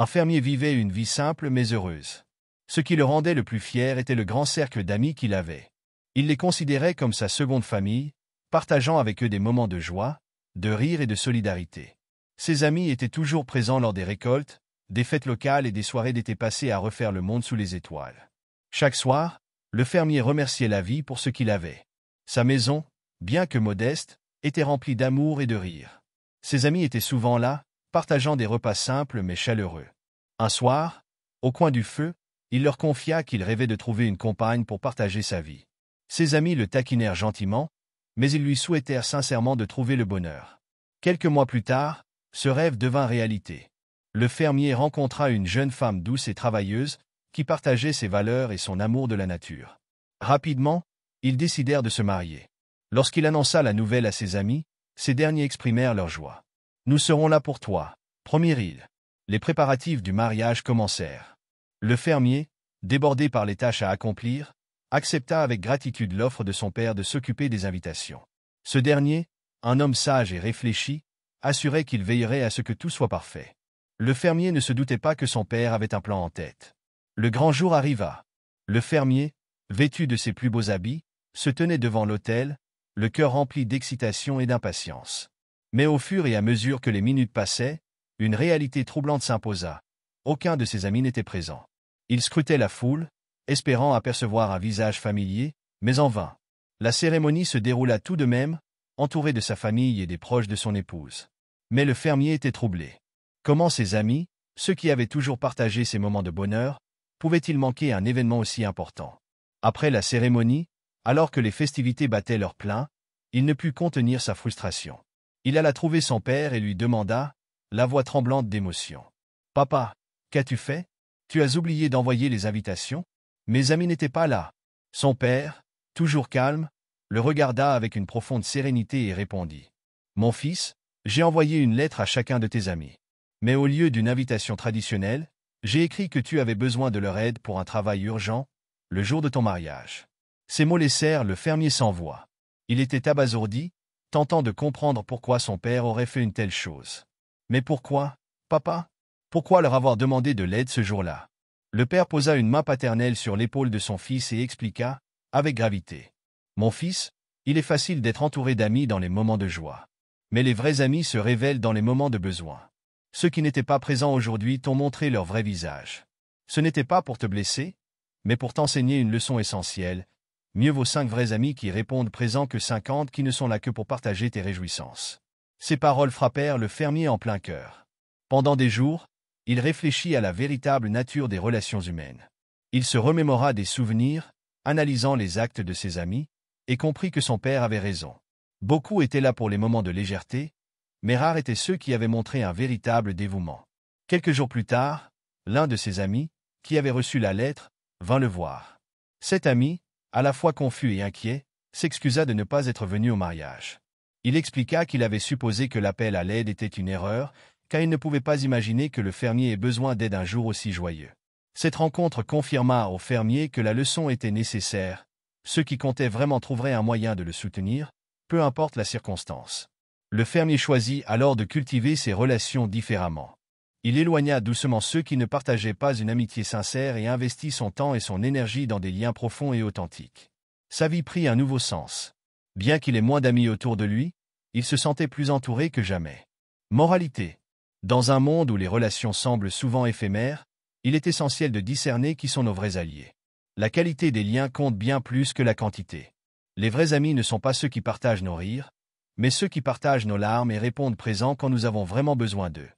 Un fermier vivait une vie simple mais heureuse. Ce qui le rendait le plus fier était le grand cercle d'amis qu'il avait. Il les considérait comme sa seconde famille, partageant avec eux des moments de joie, de rire et de solidarité. Ses amis étaient toujours présents lors des récoltes, des fêtes locales et des soirées d'été passées à refaire le monde sous les étoiles. Chaque soir, le fermier remerciait la vie pour ce qu'il avait. Sa maison, bien que modeste, était remplie d'amour et de rire. Ses amis étaient souvent là, partageant des repas simples mais chaleureux. Un soir, au coin du feu, il leur confia qu'il rêvait de trouver une compagne pour partager sa vie. Ses amis le taquinèrent gentiment, mais ils lui souhaitèrent sincèrement de trouver le bonheur. Quelques mois plus tard, ce rêve devint réalité. Le fermier rencontra une jeune femme douce et travailleuse, qui partageait ses valeurs et son amour de la nature. Rapidement, ils décidèrent de se marier. Lorsqu'il annonça la nouvelle à ses amis, ces derniers exprimèrent leur joie. « Nous serons là pour toi, promirent-ils. » Les préparatifs du mariage commencèrent. Le fermier, débordé par les tâches à accomplir, accepta avec gratitude l'offre de son père de s'occuper des invitations. Ce dernier, un homme sage et réfléchi, assurait qu'il veillerait à ce que tout soit parfait. Le fermier ne se doutait pas que son père avait un plan en tête. Le grand jour arriva. Le fermier, vêtu de ses plus beaux habits, se tenait devant l'autel, le cœur rempli d'excitation et d'impatience. Mais au fur et à mesure que les minutes passaient, une réalité troublante s'imposa. Aucun de ses amis n'était présent. Il scrutait la foule, espérant apercevoir un visage familier, mais en vain. La cérémonie se déroula tout de même, entouré de sa famille et des proches de son épouse. Mais le fermier était troublé. Comment ses amis, ceux qui avaient toujours partagé ces moments de bonheur, pouvaient-ils manquer un événement aussi important? Après la cérémonie, alors que les festivités battaient leur plein, il ne put contenir sa frustration. Il alla trouver son père et lui demanda, la voix tremblante d'émotion. « Papa, qu'as-tu fait? Tu as oublié d'envoyer les invitations? Mes amis n'étaient pas là. » Son père, toujours calme, le regarda avec une profonde sérénité et répondit. « Mon fils, j'ai envoyé une lettre à chacun de tes amis. Mais au lieu d'une invitation traditionnelle, j'ai écrit que tu avais besoin de leur aide pour un travail urgent, le jour de ton mariage. » Ces mots laissèrent le fermier sans voix. Il était abasourdi, tentant de comprendre pourquoi son père aurait fait une telle chose. Mais pourquoi, papa? Pourquoi leur avoir demandé de l'aide ce jour-là? Le père posa une main paternelle sur l'épaule de son fils et expliqua, avec gravité. « Mon fils, il est facile d'être entouré d'amis dans les moments de joie. Mais les vrais amis se révèlent dans les moments de besoin. Ceux qui n'étaient pas présents aujourd'hui t'ont montré leur vrai visage. Ce n'était pas pour te blesser, mais pour t'enseigner une leçon essentielle. Mieux vaut 5 vrais amis qui répondent présents que 50 qui ne sont là que pour partager tes réjouissances. » Ces paroles frappèrent le fermier en plein cœur. Pendant des jours, il réfléchit à la véritable nature des relations humaines. Il se remémora des souvenirs, analysant les actes de ses amis, et comprit que son père avait raison. Beaucoup étaient là pour les moments de légèreté, mais rares étaient ceux qui avaient montré un véritable dévouement. Quelques jours plus tard, l'un de ses amis, qui avait reçu la lettre, vint le voir. Cet ami, à la fois confus et inquiet, s'excusa de ne pas être venu au mariage. Il expliqua qu'il avait supposé que l'appel à l'aide était une erreur, car il ne pouvait pas imaginer que le fermier ait besoin d'aide un jour aussi joyeux. Cette rencontre confirma au fermier que la leçon était nécessaire. Ceux qui comptaient vraiment trouveraient un moyen de le soutenir, peu importe la circonstance. Le fermier choisit alors de cultiver ses relations différemment. Il éloigna doucement ceux qui ne partageaient pas une amitié sincère et investit son temps et son énergie dans des liens profonds et authentiques. Sa vie prit un nouveau sens. Bien qu'il ait moins d'amis autour de lui, il se sentait plus entouré que jamais. Moralité. Dans un monde où les relations semblent souvent éphémères, il est essentiel de discerner qui sont nos vrais alliés. La qualité des liens compte bien plus que la quantité. Les vrais amis ne sont pas ceux qui partagent nos rires, mais ceux qui partagent nos larmes et répondent présents quand nous avons vraiment besoin d'eux.